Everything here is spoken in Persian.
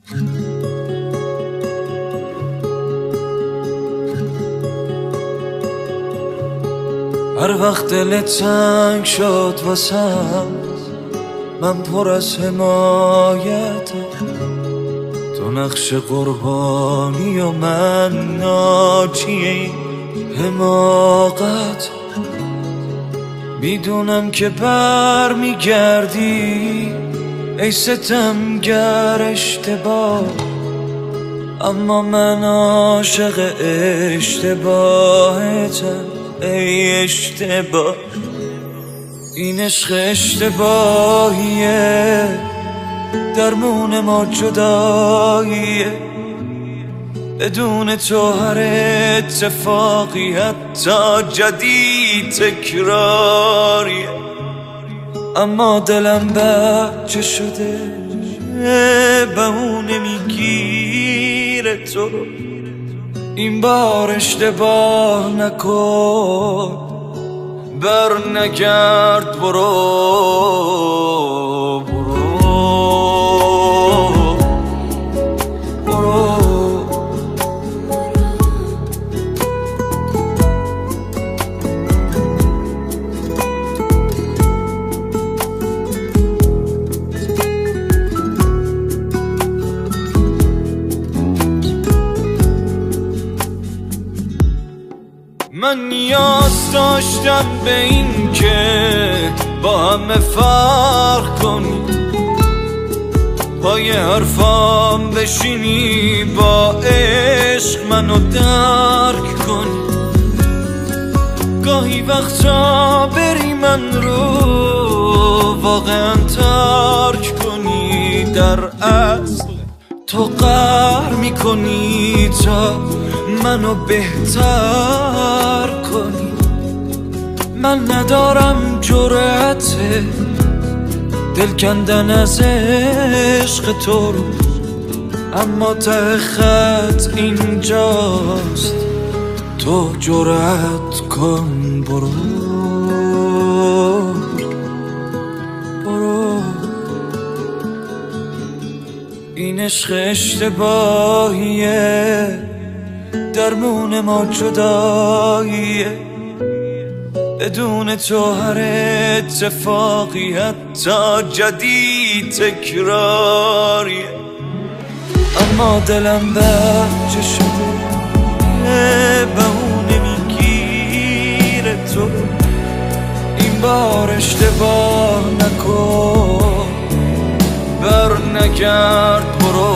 هر وقت دلت تنگ شد واسم، من پر از حمایتم. تو نقش قربانی و من ناجی حماقت. میدونم که بر میگردی ای ستمگر اشتباه، اما من عاشق اشتباهتم ای اشتباه. این عشق اشتباهیه، درمون ما جداییه. بدون تو هر اتفاقی حتی جدید تکراریه. اما دلم بچه شده به اون نمیگیره تو رو. این بار اشتباه نکن، بر نگرد، برو برو برو. من نیاز داشتم به این که با همه فرق کنی، پای حرفام بشینی، با عشق منو درک کنی. گاهی وقتا بری من رو واقعا ترک کنی. در اصل تو قهر میکنی تا منو بهتر کنی. من ندارم جرأت دل کندن از عشق تو رو، اما ته خط اینجاست، تو جرأت کن، برو برو. این عشق اشتباهیه، درمون ما جداییه. بدون تو هر اتفاقی حتی جدید تکراریه. اما دلم بچه شده به اون نمیگیره تو. این بار اشتباه نکن، بر نگرد، برو